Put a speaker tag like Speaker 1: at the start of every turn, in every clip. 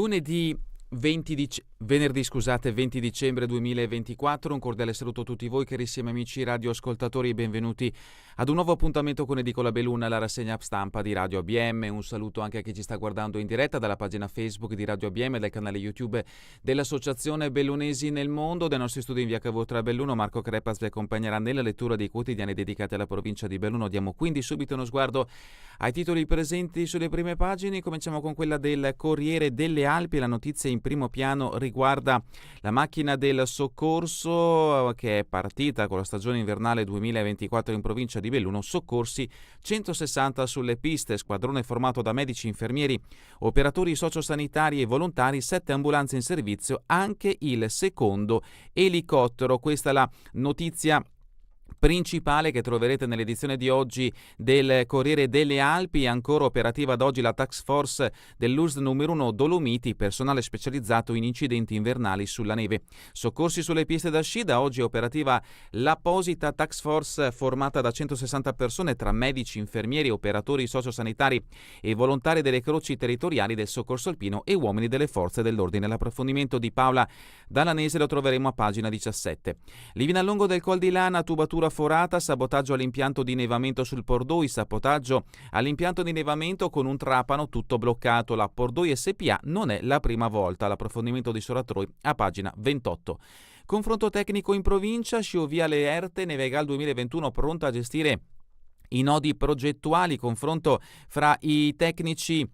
Speaker 1: Venerdì 20 dicembre 2024, un cordiale saluto a tutti voi carissimi amici radioascoltatori e benvenuti ad un nuovo appuntamento con Edicola Belluna, la rassegna stampa di Radio ABM. Un saluto anche a chi ci sta guardando in diretta dalla pagina Facebook di Radio ABM e dal canale YouTube dell'Associazione Bellunesi nel Mondo. Dai nostri studi in via Cavour 3 Belluno, Marco Crepas vi accompagnerà nella lettura dei quotidiani dedicati alla provincia di Belluno. Diamo quindi subito uno sguardo ai titoli presenti sulle prime pagine. Cominciamo con quella del Corriere delle Alpi. La notizia in primo piano riguarda la macchina del soccorso che è partita con la stagione invernale 2024 in provincia di Belluno. Soccorsi 160 sulle piste, squadrone formato da medici, infermieri, operatori sociosanitari e volontari, 7 ambulanze in servizio, anche il secondo elicottero. Questa è la notizia principale che troverete nell'edizione di oggi del Corriere delle Alpi. Ancora operativa ad oggi la task force dell'USL numero 1 Dolomiti, personale specializzato in incidenti invernali sulla neve. Soccorsi sulle piste da sci. Da oggi è operativa l'apposita task force formata da 160 persone tra medici, infermieri, operatori sociosanitari e volontari delle croci territoriali del soccorso alpino e uomini delle forze dell'ordine. L'approfondimento di Paola Dalanese lo troveremo a pagina 17. Livinallongo del Col di Lana, tubatura forata, sabotaggio all'impianto di innevamento sul Pordoi, sabotaggio all'impianto di innevamento con un trapano tutto bloccato. La Pordoi SPA non è la prima volta. L'approfondimento di Soratroi a pagina 28. Confronto tecnico in provincia, Sciovia Leerte, Nevegal 2021 pronta a gestire i nodi progettuali. Confronto fra i tecnici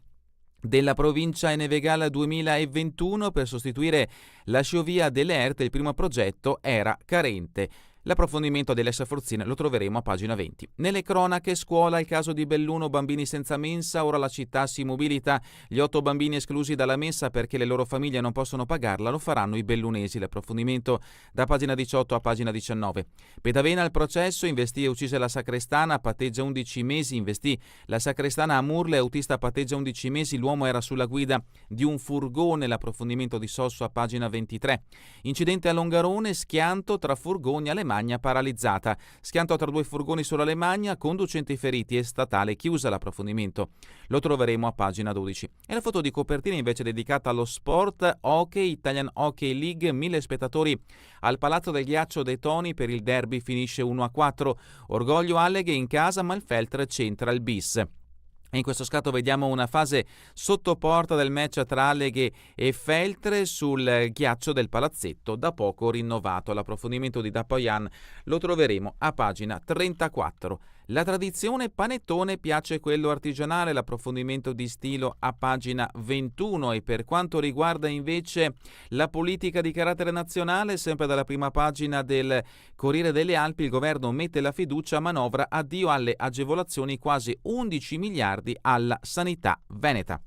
Speaker 1: della provincia e Nevegal 2021 per sostituire la Sciovia delle Erte. Il primo progetto era carente. L'approfondimento dell'S Forzina lo troveremo a pagina 20. Nelle cronache, scuola, il caso di Belluno, bambini senza mensa, ora la città si mobilita. Gli 8 bambini esclusi dalla mensa perché le loro famiglie non possono pagarla lo faranno i bellunesi. L'approfondimento da pagina 18 a pagina 19. Pedavena al processo, investì e uccise la sacrestana, patteggia 11 mesi, investì la sacrestana a Murle, autista patteggia 11 mesi, l'uomo era sulla guida di un furgone. L'approfondimento di Sosso a pagina 23. Incidente a Longarone, schianto tra furgoni alle paralizzata. Schianto tra 2 furgoni sulla Lemagna, conducenti feriti e statale chiusa. L'approfondimento lo troveremo a pagina 12. E la foto di copertina invece dedicata allo sport hockey, Italian Hockey League, 1000 spettatori al Palazzo del Ghiaccio dei Toni per il derby, finisce 1-4. Orgoglio Alleghe in casa, ma il Feltre centra il bis. In questo scatto vediamo una fase sottoporta del match tra Alleghe e Feltre sul ghiaccio del palazzetto, da poco rinnovato. L'approfondimento di Dapoyan lo troveremo a pagina 34. La tradizione panettone, piace quello artigianale, l'approfondimento di Stilo a pagina 21. E per quanto riguarda invece la politica di carattere nazionale, sempre dalla prima pagina del Corriere delle Alpi, il governo mette la fiducia, manovra, addio alle agevolazioni, quasi 11 miliardi alla sanità veneta.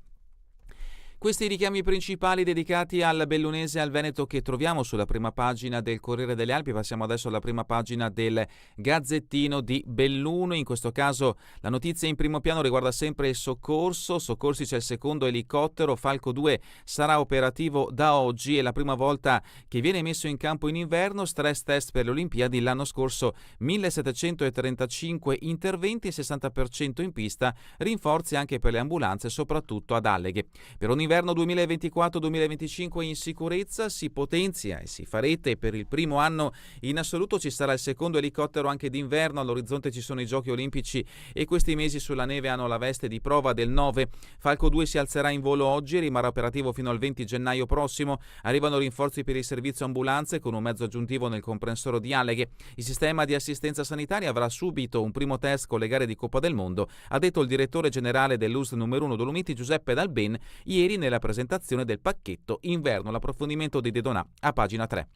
Speaker 1: Questi i richiami principali dedicati al bellunese e al Veneto che troviamo sulla prima pagina del Corriere delle Alpi. Passiamo adesso alla prima pagina del Gazzettino di Belluno. In questo caso la notizia in primo piano riguarda sempre il soccorso. Soccorsi, c'è il secondo elicottero, Falco 2 sarà operativo da oggi, è la prima volta che viene messo in campo in inverno. Stress test per le Olimpiadi, l'anno scorso 1735 interventi, 60% in pista, rinforzi anche per le ambulanze soprattutto ad Alleghe. Per un inverno 2024-2025 in sicurezza si potenzia e si fa rete. Per il primo anno in assoluto ci sarà il secondo elicottero anche d'inverno. All'orizzonte ci sono i Giochi Olimpici e questi mesi sulla neve hanno la veste di prova del 9. Falco 2 si alzerà in volo oggi e rimarrà operativo fino al 20 gennaio prossimo. Arrivano rinforzi per il servizio ambulanze con un mezzo aggiuntivo nel comprensore di Alleghe. Il sistema di assistenza sanitaria avrà subito un primo test con le gare di Coppa del Mondo, ha detto il direttore generale dell'USL numero 1 Dolomiti Giuseppe Dalben ieri nella presentazione del pacchetto inverno. L'approfondimento di De Donà a pagina 3.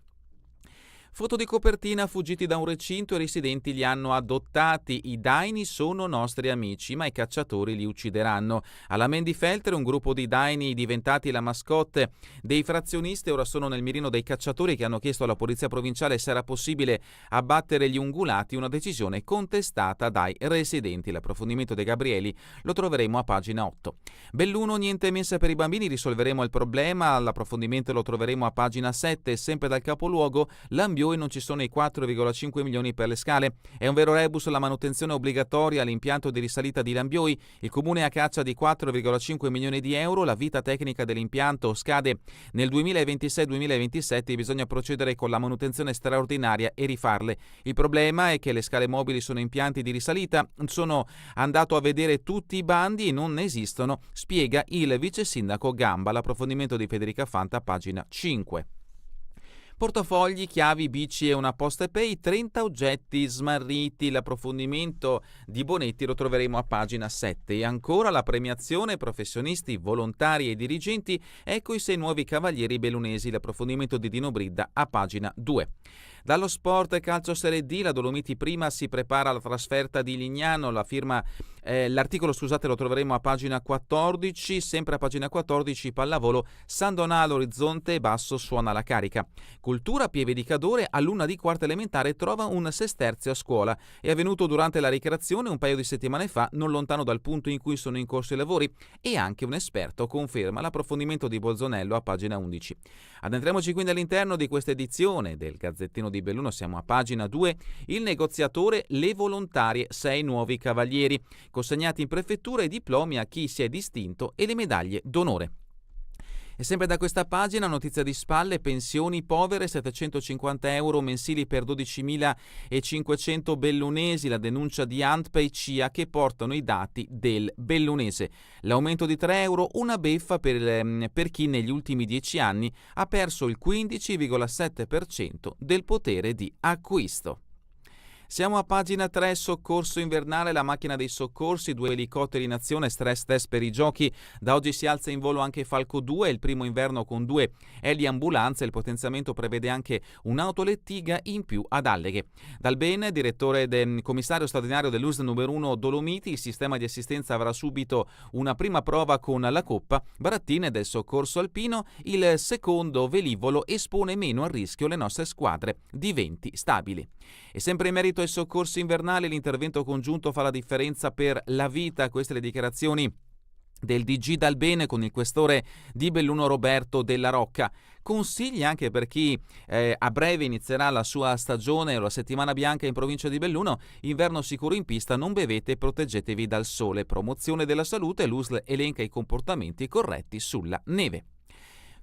Speaker 1: Foto di copertina, fuggiti da un recinto e i residenti li hanno adottati. I daini sono nostri amici, ma i cacciatori li uccideranno. Alla Mendifeltre un gruppo di daini diventati la mascotte dei frazionisti ora sono nel mirino dei cacciatori che hanno chiesto alla polizia provinciale se era possibile abbattere gli ungulati, una decisione contestata dai residenti. L'approfondimento dei Gabrieli lo troveremo a pagina 8. Belluno, niente mensa per i bambini, risolveremo il problema. L'approfondimento lo troveremo a pagina 7. Sempre dal capoluogo, l'ambiente Lambioi non ci sono i 4,5 milioni per le scale. È un vero rebus la manutenzione obbligatoria all'impianto di risalita di Lambioi. Il comune è a caccia di 4,5 milioni di euro. La vita tecnica dell'impianto scade nel 2026-2027 e bisogna procedere con la manutenzione straordinaria e rifarle. Il problema è che le scale mobili sono impianti di risalita. Sono andato a vedere tutti i bandi e non ne esistono, spiega il vice sindaco Gamba. L'approfondimento di Federica Fanta, pagina 5. Portafogli, chiavi, bici e una Postepay, 30 oggetti smarriti. L'approfondimento di Bonetti lo troveremo a pagina 7. E ancora la premiazione professionisti, volontari e dirigenti. Ecco i 6 nuovi cavalieri bellunesi. L'approfondimento di Dino Bridda a pagina 2. Dallo sport calcio Serie D, la Dolomiti Prima si prepara alla trasferta di Lignano. L'articolo lo troveremo a pagina 14. Sempre a pagina 14, pallavolo, San Donalo Orizzonte Basso suona la carica. Cultura, Pieve di Cadore, alunna di quarta elementare trova un sesterzio a scuola. È avvenuto durante la ricreazione un paio di settimane fa, non lontano dal punto in cui sono in corso i lavori, e anche un esperto conferma. L'approfondimento di Bolzonello a pagina 11. Addentriamoci quindi all'interno di questa edizione del Gazzettino di Belluno, siamo a pagina 2. Il negoziatore, le volontarie, 6 nuovi cavalieri, consegnati in prefettura i diplomi a chi si è distinto e le medaglie d'onore. E sempre da questa pagina, notizia di spalle, pensioni povere, 750 euro mensili per 12.500 bellunesi, la denuncia di ANPE e CIA che portano i dati del bellunese. L'aumento di 3 euro, una beffa per chi negli ultimi 10 anni ha perso il 15,7% del potere di acquisto. Siamo a pagina 3, soccorso invernale, la macchina dei soccorsi, 2 elicotteri in azione, stress test per i giochi. Da oggi si alza in volo anche Falco 2, il primo inverno con 2 eliambulanze. Il potenziamento prevede anche un'autolettiga in più ad Alleghe. Dal Bene, direttore del commissario straordinario dell'USL numero 1 Dolomiti, il sistema di assistenza avrà subito una prima prova con la Coppa. Barattine del soccorso alpino, il secondo velivolo espone meno a rischio le nostre squadre di venti stabili. E sempre in merito ai soccorsi invernali, l'intervento congiunto fa la differenza per la vita. Queste le dichiarazioni del DG Dal Bene con il questore di Belluno Roberto Della Rocca. Consigli anche per chi a breve inizierà la sua stagione o la settimana bianca in provincia di Belluno. Inverno sicuro in pista, non bevete e proteggetevi dal sole. Promozione della salute, l'USL elenca i comportamenti corretti sulla neve.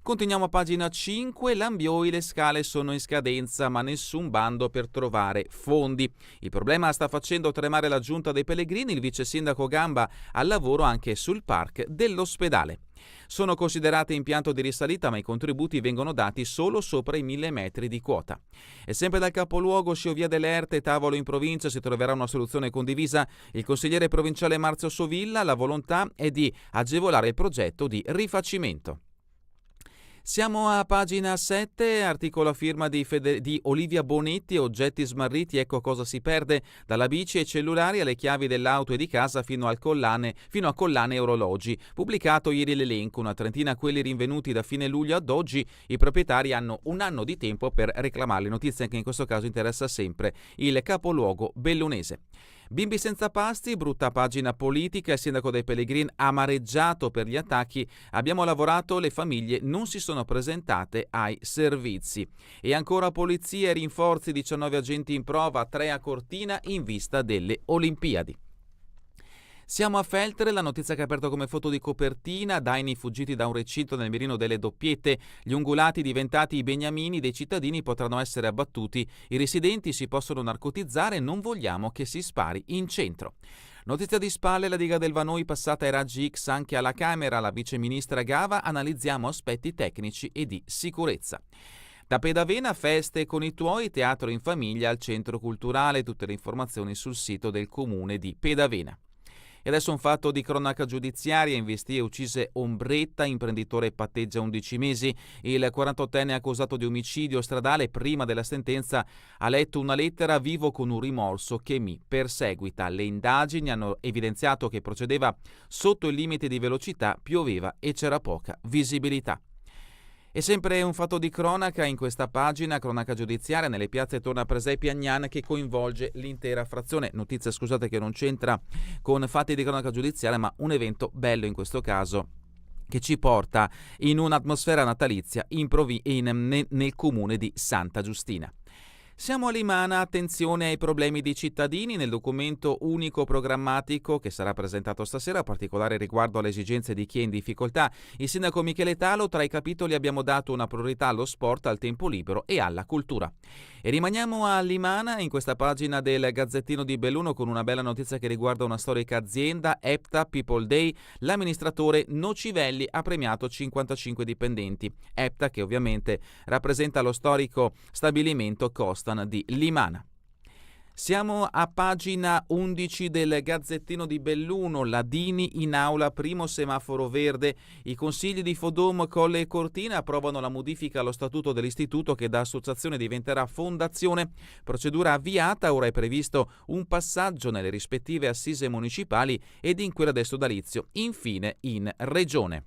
Speaker 1: Continuiamo a pagina 5, Lambioi, le scale sono in scadenza ma nessun bando per trovare fondi. Il problema sta facendo tremare la giunta dei Pellegrini, il vice sindaco Gamba al lavoro anche sul park dell'ospedale. Sono considerate impianto di risalita ma i contributi vengono dati solo sopra i 1.000 metri di quota. E sempre dal capoluogo Sciovia delle Erte, tavolo in provincia, si troverà una soluzione condivisa. Il consigliere provinciale Marzio Sovilla, la volontà è di agevolare il progetto di rifacimento. Siamo a pagina 7, articolo a firma di Olivia Bonetti, oggetti smarriti, ecco cosa si perde, dalla bici ai cellulari alle chiavi dell'auto e di casa fino a collane e orologi. Pubblicato ieri l'elenco, una trentina quelli rinvenuti da fine luglio ad oggi, i proprietari hanno un anno di tempo per reclamarli. Notizia che in questo caso interessa sempre il capoluogo bellunese. Bimbi senza pasti, brutta pagina politica, il sindaco dei Pellegrini amareggiato per gli attacchi, abbiamo lavorato, le famiglie non si sono presentate ai servizi. E ancora polizia e rinforzi, 19 agenti in prova, 3 a Cortina in vista delle Olimpiadi. Siamo a Feltre, la notizia che ha aperto come foto di copertina, daini fuggiti da un recinto nel mirino delle doppiette, gli ungulati diventati i beniamini dei cittadini potranno essere abbattuti, i residenti si possono narcotizzare, non vogliamo che si spari in centro. Notizia di spalle, la diga del Vanoi passata ai raggi X anche alla Camera, la viceministra Gava, analizziamo aspetti tecnici e di sicurezza. Da Pedavena, feste con i tuoi, teatro in famiglia al centro culturale, tutte le informazioni sul sito del comune di Pedavena. E adesso un fatto di cronaca giudiziaria, in Vestia uccise Ombretta, imprenditore patteggia 11 mesi, il 48enne accusato di omicidio stradale prima della sentenza ha letto una lettera vivo con un rimorso che mi perseguita. Le indagini hanno evidenziato che procedeva sotto il limite di velocità, pioveva e c'era poca visibilità. E sempre un fatto di cronaca in questa pagina, cronaca giudiziaria, nelle piazze torna Presepi Agnan che coinvolge l'intera frazione. Notizia, scusate, che non c'entra con fatti di cronaca giudiziaria, ma un evento bello in questo caso che ci porta in un'atmosfera natalizia nel comune di Santa Giustina. Siamo a Limana, attenzione ai problemi di cittadini. Nel documento unico programmatico che sarà presentato stasera, a particolare riguardo alle esigenze di chi è in difficoltà, il sindaco Michele Talo, tra i capitoli abbiamo dato una priorità allo sport, al tempo libero e alla cultura. E rimaniamo a Limana, in questa pagina del Gazzettino di Belluno, con una bella notizia che riguarda una storica azienda, EPTA People Day. L'amministratore Nocivelli ha premiato 55 dipendenti. EPTA, che ovviamente rappresenta lo storico stabilimento Costa di Limana. Siamo a pagina 11 del Gazzettino di Belluno. Ladini in aula, primo semaforo verde. I consigli di Fodom, Colle e Cortina approvano la modifica allo statuto dell'istituto che da associazione diventerà fondazione. Procedura avviata, ora è previsto un passaggio nelle rispettive assise municipali ed in quella del sodalizio, infine in regione.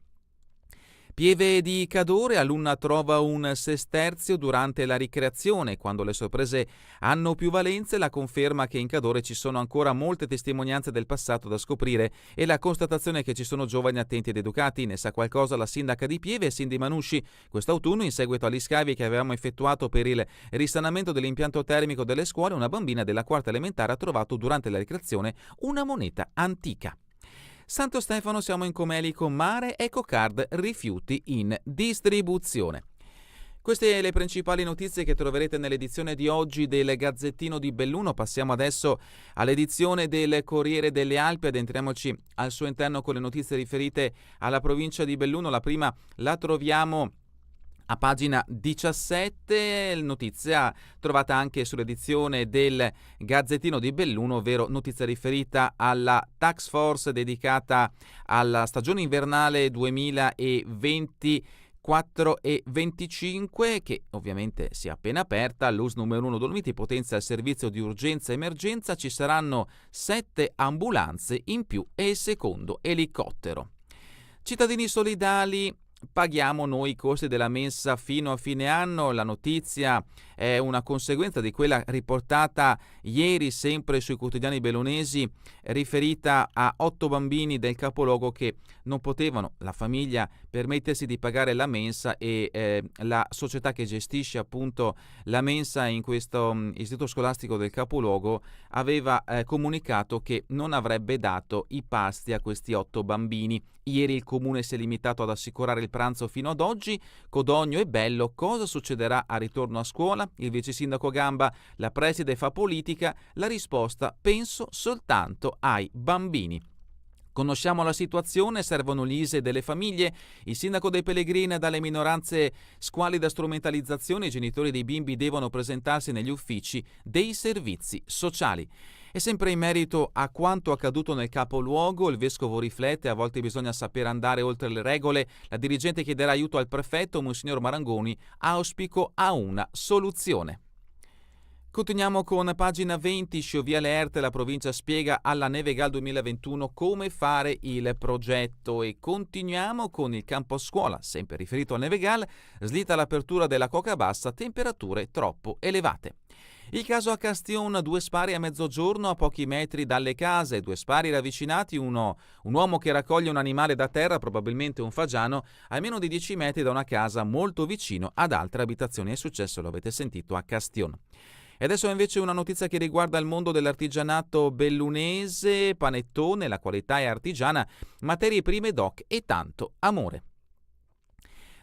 Speaker 1: Pieve di Cadore, alunna trova un sesterzio durante la ricreazione. Quando le sorprese hanno più valenze, la conferma che in Cadore ci sono ancora molte testimonianze del passato da scoprire e la constatazione che ci sono giovani attenti ed educati. Ne sa qualcosa la sindaca di Pieve, Cindy Manusci. Quest'autunno, in seguito agli scavi che avevamo effettuato per il risanamento dell'impianto termico delle scuole, una bambina della quarta elementare ha trovato durante la ricreazione una moneta antica. Santo Stefano, siamo in Comelico, mare, EcoCard, rifiuti in distribuzione. Queste le principali notizie che troverete nell'edizione di oggi del Gazzettino di Belluno. Passiamo adesso all'edizione del Corriere delle Alpi, addentriamoci al suo interno con le notizie riferite alla provincia di Belluno. La prima la troviamo a pagina 17, notizia trovata anche sull'edizione del Gazzettino di Belluno, ovvero notizia riferita alla task force dedicata alla stagione invernale 2024 e 25, che ovviamente si è appena aperta. L'US numero 1 Dolomiti potenzia il servizio di urgenza e emergenza, ci saranno 7 ambulanze in più e il secondo elicottero. Cittadini solidali, paghiamo noi i costi della mensa fino a fine anno. La notizia è una conseguenza di quella riportata ieri sempre sui quotidiani bellunesi, riferita a 8 bambini del capoluogo che non potevano, la famiglia, permettersi di pagare la mensa e la società che gestisce appunto la mensa in questo istituto scolastico del capoluogo aveva comunicato che non avrebbe dato i pasti a questi 8 bambini. Ieri il comune si è limitato ad assicurare il pranzo fino ad oggi. Codogno e Bello, cosa succederà a ritorno a scuola? Il vice sindaco Gamba, la preside fa politica, la risposta: penso soltanto ai bambini. Conosciamo la situazione, servono l'ISE delle famiglie. Il sindaco dei Pellegrini, dalle minoranze squalida strumentalizzazione, i genitori dei bimbi devono presentarsi negli uffici dei servizi sociali. E sempre in merito a quanto accaduto nel capoluogo, il vescovo riflette: a volte bisogna sapere andare oltre le regole. La dirigente chiederà aiuto al prefetto, Monsignor Marangoni, auspico a una soluzione. Continuiamo con pagina 20, Scioviale Erte, la provincia spiega alla Nevegal 2021 come fare il progetto, e continuiamo con il campo scuola, sempre riferito a Nevegal, slitta l'apertura della Coca Bassa, temperature troppo elevate. Il caso a Castion, 2 spari a mezzogiorno a pochi metri dalle case, 2 spari ravvicinati, un uomo che raccoglie un animale da terra, probabilmente un fagiano, a meno di 10 metri da una casa molto vicino ad altre abitazioni. È successo, lo avete sentito, a Castion. E adesso invece una notizia che riguarda il mondo dell'artigianato bellunese, panettone, la qualità è artigiana, materie prime doc e tanto amore.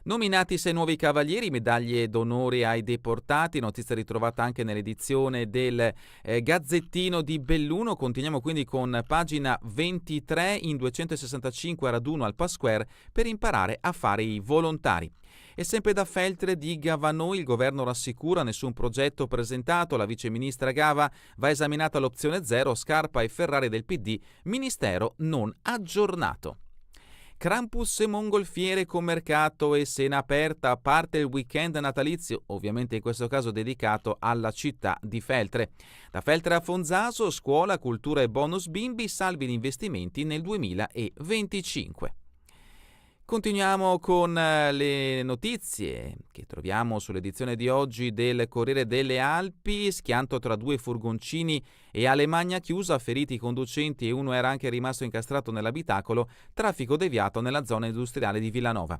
Speaker 1: Nominati 6 nuovi cavalieri, medaglie d'onore ai deportati, notizia ritrovata anche nell'edizione del Gazzettino di Belluno. Continuiamo quindi con pagina 23, in 265 a raduno al Pasquare per imparare a fare i volontari. E sempre da Feltre di Gavanoi, il governo rassicura: nessun progetto presentato, la viceministra Gava, va esaminata l'opzione 0, Scarpa e Ferrari del PD, ministero non aggiornato. Krampus e mongolfiere con mercato e Sena aperta, parte il weekend natalizio, ovviamente in questo caso dedicato alla città di Feltre. Da Feltre a Fonzaso, scuola, cultura e bonus bimbi, salvi gli investimenti nel 2025. Continuiamo con le notizie che troviamo sull'edizione di oggi del Corriere delle Alpi. Schianto tra 2 furgoncini e Alemagna chiusa, feriti i conducenti e uno era anche rimasto incastrato nell'abitacolo, traffico deviato nella zona industriale di Villanova.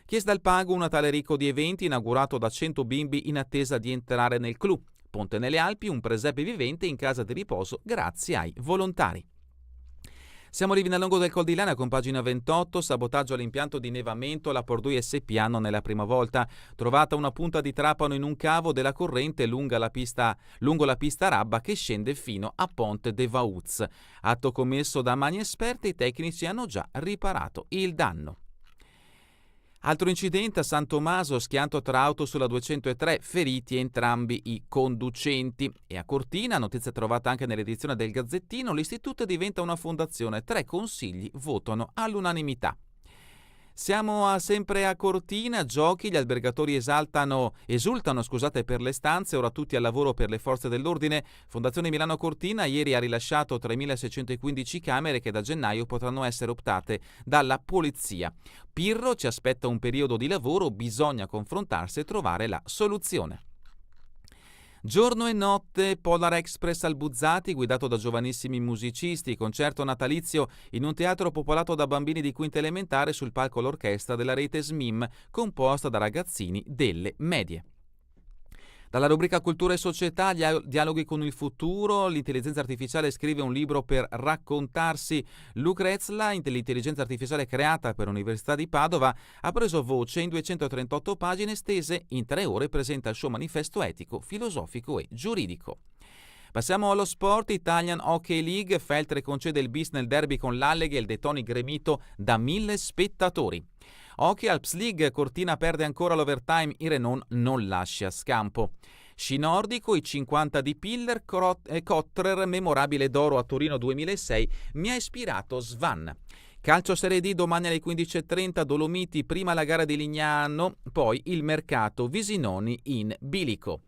Speaker 1: Chiesa del Pago, un Natale ricco di eventi inaugurato da 100 bimbi in attesa di entrare nel clou. Ponte nelle Alpi, un presepe vivente in casa di riposo grazie ai volontari. Siamo arrivati al lungo del Col di Lana con pagina 28, sabotaggio all'impianto di nevamento, la Pordui SPA non è la prima volta, trovata una punta di trapano in un cavo della corrente lungo la pista Rabba che scende fino a Ponte de Vauz. Atto commesso da mani esperte, i tecnici hanno già riparato il danno. Altro incidente a San Tommaso, schianto tra auto sulla 203, feriti entrambi i conducenti. E a Cortina, notizia trovata anche nell'edizione del Gazzettino, l'istituto diventa una fondazione, 3 consigli votano all'unanimità. Siamo sempre a Cortina, giochi, gli albergatori esultano per le stanze, ora tutti al lavoro per le forze dell'ordine. Fondazione Milano Cortina ieri ha rilasciato 3.615 camere che da gennaio potranno essere optate dalla polizia. Pirro ci aspetta un periodo di lavoro, bisogna confrontarsi e trovare la soluzione. Giorno e notte, Polar Express al Buzzati, guidato da giovanissimi musicisti, concerto natalizio in un teatro popolato da bambini di quinta elementare sul palco l'orchestra della rete SMIM, composta da ragazzini delle medie. Dalla rubrica Cultura e Società, dialoghi con il futuro, l'intelligenza artificiale scrive un libro per raccontarsi. Lucrezla, l'intelligenza artificiale creata per l'Università di Padova, ha preso voce in 238 pagine stese, in 3 ore presenta il suo manifesto etico, filosofico e giuridico. Passiamo allo sport. Italian Hockey League, Feltre concede il bis nel derby con l'Alleghe e il De Toni gremito da 1.000 spettatori. Hockey Alps League, Cortina perde ancora l'overtime, il Renon non lascia scampo. Sci nordico, i 50 di Piller, Kotrer, memorabile d'oro a Torino 2006, mi ha ispirato Svan. Calcio Serie D, domani alle 15.30, Dolomiti, prima la gara di Lignano, poi il mercato Visinoni in bilico.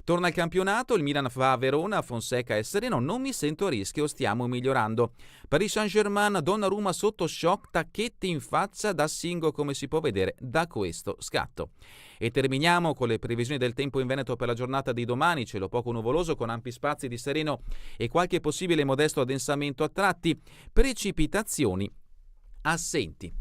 Speaker 1: Torna al campionato, il Milan va a Verona, Fonseca è sereno, non mi sento a rischio, stiamo migliorando. Paris Saint-Germain, Donnarumma sotto shock, tacchetti in faccia da Singo come si può vedere da questo scatto. E terminiamo con le previsioni del tempo in Veneto per la giornata di domani, cielo poco nuvoloso con ampi spazi di sereno e qualche possibile modesto addensamento a tratti, precipitazioni assenti.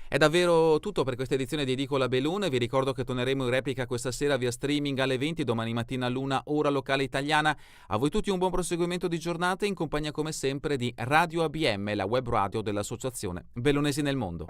Speaker 1: È davvero tutto per questa edizione di Edicola Belune, vi ricordo che torneremo in replica questa sera via streaming alle 20, domani mattina all'1 ora locale italiana. A voi tutti un buon proseguimento di giornata in compagnia come sempre di Radio ABM, la web radio dell'Associazione Bellunesi nel Mondo.